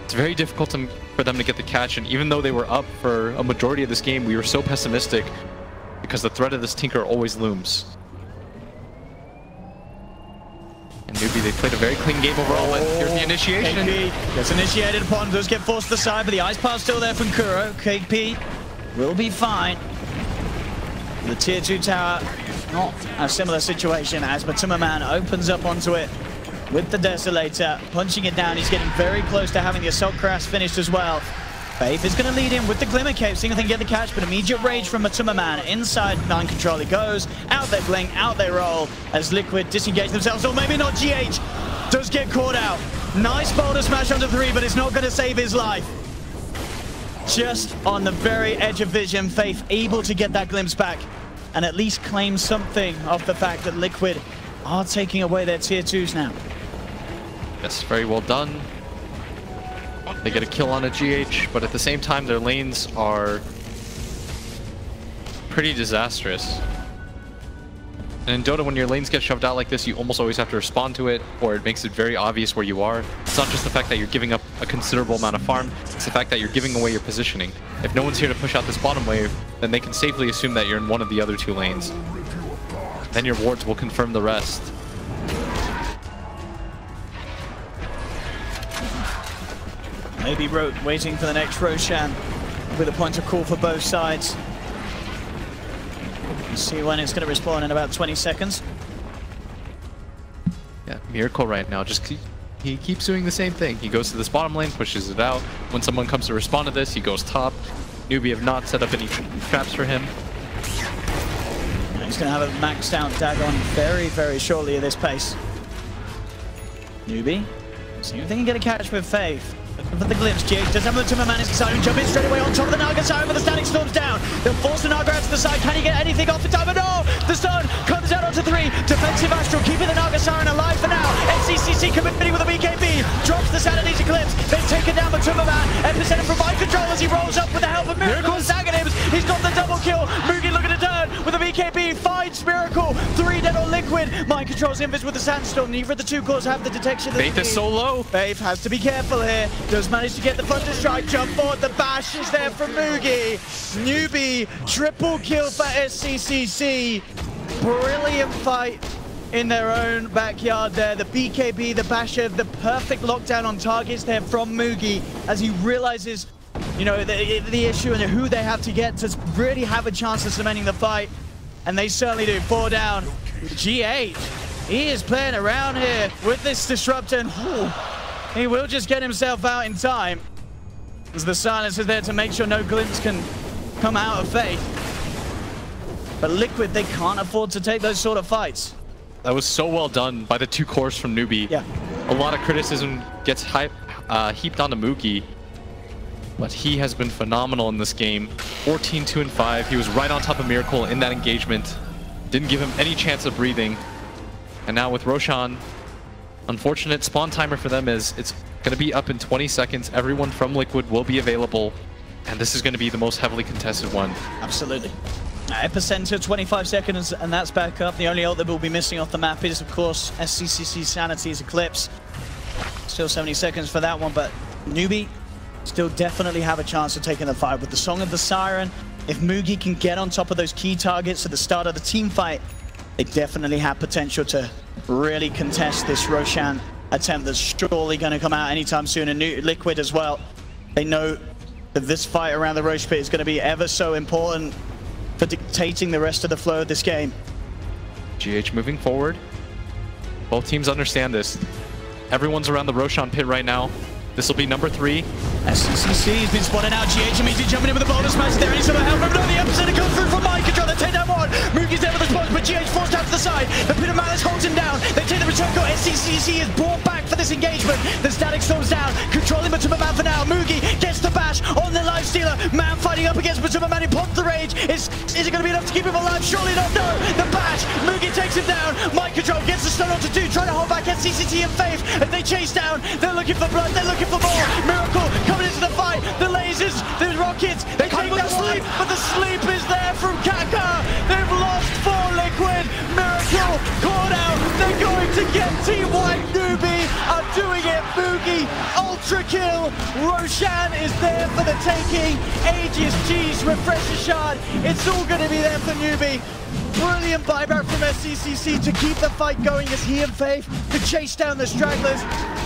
It's very difficult for them to get the catch, and even though they were up for a majority of this game, we were so pessimistic because the threat of this Tinker always looms. And Newbee, they played a very clean game overall, but here's the initiation. KP gets initiated upon, does get forced to the side, but the ice path still there from Kuro. KP will be fine. The tier 2 tower, not a similar situation as Matuma Man opens up onto it with the Desolator, punching it down. He's getting very close to having the Assault Crash finished as well. Faith is going to lead in with the Glimmer Cape, seeing if they can get the catch, but immediate rage from Matuma Man. Inside Mind Control he goes, out they blink, out they roll, as Liquid disengage themselves, or maybe not. GH does get caught out. Nice boulder smash onto 3, but it's not going to save his life. Just on the very edge of vision, Faith able to get that glimpse back and at least claim something of the fact that Liquid are taking away their tier 2s now. Yes, very well done. They get a kill on a GH, but at the same time their lanes are pretty disastrous. And in Dota, when your lanes get shoved out like this, you almost always have to respond to it, or it makes it very obvious where you are. It's not just the fact that you're giving up a considerable amount of farm, it's the fact that you're giving away your positioning. If no one's here to push out this bottom wave, then they can safely assume that you're in one of the other 2 lanes. Then your wards will confirm the rest. Maybe waiting for the next Roshan with a point of call for both sides. We'll see when it's going to respawn in about 20 seconds. Yeah, Miracle right now, he keeps doing the same thing. He goes to this bottom lane, pushes it out. When someone comes to respond to this, he goes top. Newbee have not set up any traps for him. He's going to have a maxed out Dagon very, very shortly at this pace. Newbee, see if they can get a catch with Faith. For the glimpse, GH does have the Matuma Man excited to jump in straight away on top of the Naga Siren, but the Static Storm's down. They'll force the Naga out to the side. Can he get anything off the time? But no! The stun comes out onto 3. Defensive Astral keeping the Naga Siren alive for now. SCCC committing with a BKB. Drops the Sanity Eclipse. They've taken down Matuma Man. Epicenter from Mind Control as he rolls up with the help of Miracle. Negatives. He's got the double kill. Mugi looking to turn with a BKB. Finds Miracle. 3 dead on Liquid. Mind Control's invis with the Sandstorm. Neither of the 2 cores have the detection. Faith is so low. Faith has to be careful here. Does manage to get the Thunderstrike jump forward. The bash is there from Mugi. Newbee, triple kill for SCCC. Brilliant fight in their own backyard there. The BKB, the basher, the perfect lockdown on targets there from Mugi as he realizes, you know, the issue and who they have to get to really have a chance of cementing the fight. And they certainly do. 4 down. G8, he is playing around here with this disruptor. And he will just get himself out in time, as the silence is there to make sure no glimpse can come out of Faith. But Liquid, they can't afford to take those sort of fights. That was so well done by the 2 cores from Newbee. Yeah. A lot of criticism gets heaped onto Mookie, but he has been phenomenal in this game. 14, 2, and 5. He was right on top of Miracle in that engagement. Didn't give him any chance of breathing. And now with Roshan, unfortunate spawn timer for them is it's going to be up in 20 seconds. Everyone from Liquid will be available, and this is going to be the most heavily contested one. Absolutely. Epicenter, 25 seconds, and that's back up. The only ult that will be missing off the map is, of course, SCCC Sanity's Eclipse. Still 70 seconds for that one, but Newbee still definitely have a chance of taking the fight. With the Song of the Siren, if Mugi can get on top of those key targets at the start of the team fight, they definitely have potential to really contest this Roshan attempt that's surely going to come out anytime soon. And Liquid as well, they know that this fight around the Roche pit is going to be ever so important for dictating the rest of the flow of this game. GH moving forward. Both teams understand this. Everyone's around the Roshan pit right now. This will be number 3. SCCC has been spotted out. GH immediately jumping in with a bonus smash there. Any sort of help? No, the epicenter comes through from Mind Control. They take down one. Mugi's there with the spawns, but GH forced out to the side. The Pit of Malice holds him down. They take the return goal. SCCC is brought back for this engagement. The static storms down, controlling Matuma Man for now. Mugi gets the bash on the life stealer. Man fighting up against Matuma Man. He pops the rage. Is it going to be enough to keep him alive? Surely not. No. The bash. Mugi takes him down. Mind Control gets the stun onto 2, trying to hold back SCCC and Faith. As they chase down, they're looking for blood. They're looking for more. Miracle coming into the fight. The lasers, the rockets, they take that sleep, but the sleep is there from Kaka. They've lost 4 Liquid. Miracle caught out. They're going to get Team White. Newbee are doing it. Boogie, ultra kill. Roshan is there for the taking. Aegis, G's, Refresher Shard. It's all going to be there for Newbee. Brilliant buyback from SCCC to keep the fight going as he and Faith to chase down the stragglers.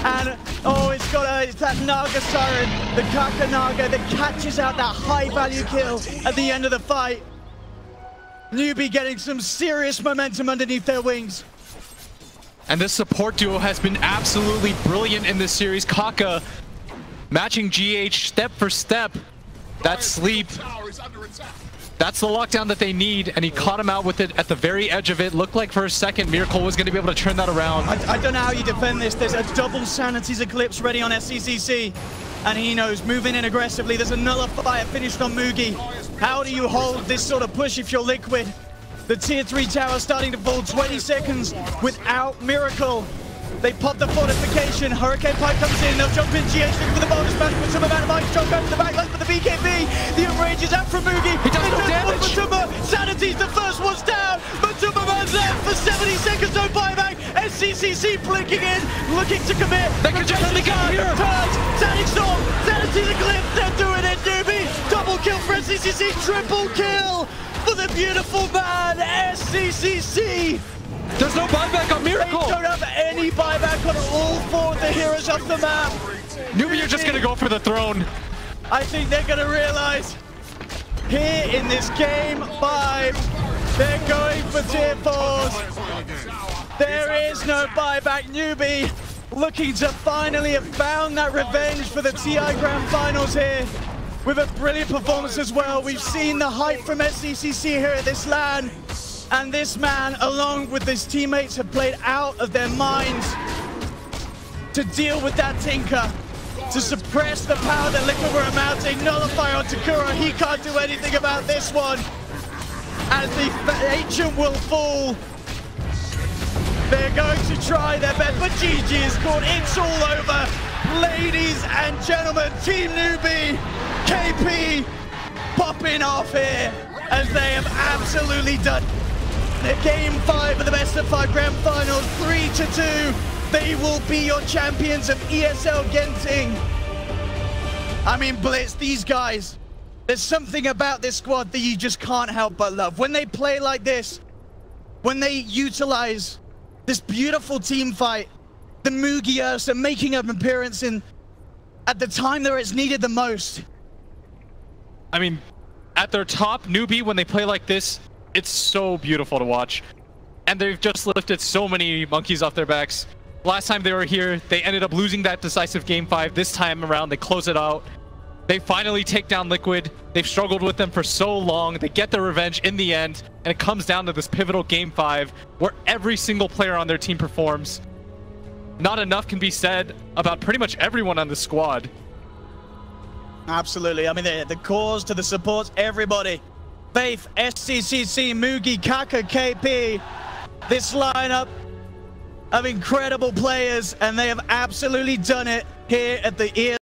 And it's that Naga Siren, the Kaka Naga, that catches out that high value kill at the end of the fight. Newbee getting some serious momentum underneath their wings. And this support duo has been absolutely brilliant in this series. Kaka matching GH step for step. That sleep. That's the lockdown that they need, and he caught him out with it at the very edge of it. Looked like for a second Miracle was going to be able to turn that around. I don't know how you defend this. There's a double Sanity's Eclipse ready on SCCC, and he knows, moving in aggressively. There's a nullifier finished on Mugi. How do you hold this sort of push if you're Liquid? The tier 3 tower starting to fall, 20 seconds without Miracle. They pop the fortification. Hurricane Pike comes in. They'll jump in. GH looking for the bonus match. But some amount of Mind Control goes to the backline for the BKB. The Enrage is out from Mugi. He does no damage. Matuma. Sanity's the first one's down. Matuma Man's left for 70 seconds. No buyback. SCCC blinking in, looking to commit. They can just only get here. Turns. Static Storm. Sanity's Eclipse. They're doing it. Newbee. Double kill for SCCC. Triple kill for the beautiful man. SCCC. There's no buyback on Miracle! They don't have any buyback on all 4 of the heroes off the map. Newbee are just going to go for the throne. I think they're going to realize here in this game 5, they're going for tier 4s. There is no buyback. Newbee looking to finally have found that revenge for the TI Grand Finals here with a brilliant performance as well. We've seen the hype from SCCC here at this LAN. And this man, along with his teammates, have played out of their minds to deal with that Tinker, to suppress the power that Liquid were mounting. Nullifier on Takura, he can't do anything about this one. As the Ancient will fall, they're going to try their best, but GG is caught. It's all over. Ladies and gentlemen, Team Newbee, KP, popping off here, as they have absolutely done. Game 5 of the best of 5 grand finals, 3-2. They will be your champions of ESL Genting. I mean, Blitz, these guys, there's something about this squad that you just can't help but love. When they play like this, when they utilize this beautiful team fight, the Mugi Ursa making an appearance at the time that it's needed the most. I mean, at their top, Newbee, when they play like this, it's so beautiful to watch. And they've just lifted so many monkeys off their backs. Last time they were here, they ended up losing that decisive game 5. This time around, they close it out. They finally take down Liquid. They've struggled with them for so long. They get their revenge in the end, and it comes down to this pivotal game 5 where every single player on their team performs. Not enough can be said about pretty much everyone on the squad. Absolutely. I mean, the cores to the supports, everybody. Faith, SCCC, Mugi, Kaka, KP. This lineup of incredible players, and they have absolutely done it here at the ESL